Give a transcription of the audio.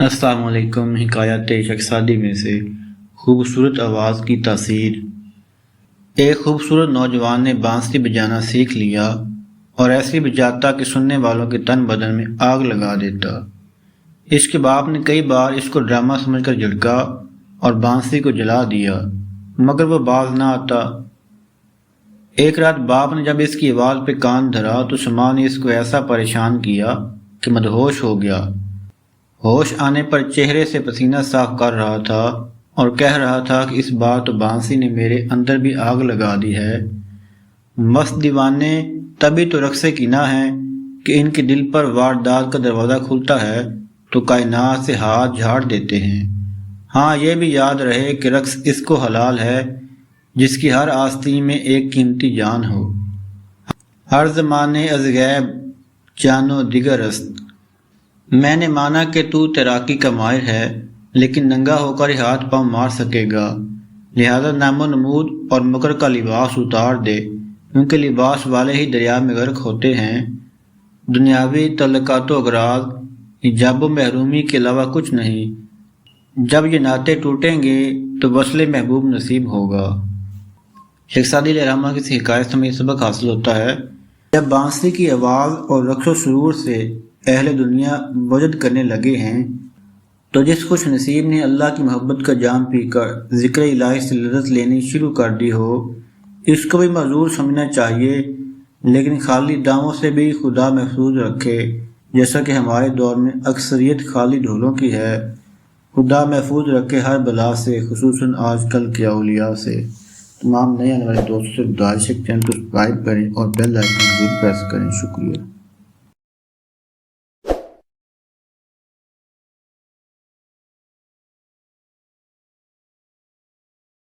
السلام علیکم۔ حکایات شخصادی میں سے خوبصورت آواز کی تاثیر۔ ایک خوبصورت نوجوان نے بانسری بجانا سیکھ لیا اور ایسی بجاتا کہ سننے والوں کے تن بدن میں آگ لگا دیتا۔ اس کے باپ نے کئی بار اس کو ڈرامہ سمجھ کر جھڑکا اور بانسری کو جلا دیا، مگر وہ باز نہ آتا۔ ایک رات باپ نے جب اس کی آواز پہ کان دھرا تو سما نے اس کو ایسا پریشان کیا کہ مدہوش ہو گیا۔ ہوش آنے پر چہرے سے پسینہ صاف کر رہا تھا اور کہہ رہا تھا کہ اس بار تو بانسی نے میرے اندر بھی آگ لگا دی ہے۔ مست دیوانے تبھی تو رقصے کی نہ ہیں کہ ان کے دل پر واردات کا دروازہ کھلتا ہے تو کائنات سے ہاتھ جھاڑ دیتے ہیں۔ ہاں، یہ بھی یاد رہے کہ رقص اس کو حلال ہے جس کی ہر آستین میں ایک قیمتی جان ہو۔ ہر زمانے از غیب جانو دیگر است۔ میں نے مانا کہ تو تیراکی کا ماہر ہے، لیکن ننگا ہو کر ہی ہاتھ پاؤں مار سکے گا، لہذا نام و نمود اور مکر کا لباس اتار دے، کیونکہ لباس والے ہی دریا میں غرق ہوتے ہیں۔ دنیاوی تعلقات و اغراض، حجاب و محرومی کے علاوہ کچھ نہیں۔ جب یہ ناطے ٹوٹیں گے تو وصل محبوب نصیب ہوگا۔ شیخ سعدی علیہ الرحمہ کی حکایت سے ہمیں یہ سبق حاصل ہوتا ہے، جب بانسری کی آواز اور رقص و سرور سے اہل دنیا وجد کرنے لگے ہیں تو جس خوش نصیب نے اللہ کی محبت کا جام پی کر ذکر الہی سے لذت لینی شروع کر دی ہو، اس کو بھی معذور سمجھنا چاہیے، لیکن خالی داموں سے بھی خدا محفوظ رکھے، جیسا کہ ہمارے دور میں اکثریت خالی ڈھولوں کی ہے۔ خدا محفوظ رکھے ہر بلا سے، خصوصاً آج کل کے اولیاء سے۔ تمام نئے آنے والے دوستوں سے گزارش ہے کہ چینل کو سبسکرائب کریں اور بیل آئکن ضرور پریس کریں۔ شکریہ۔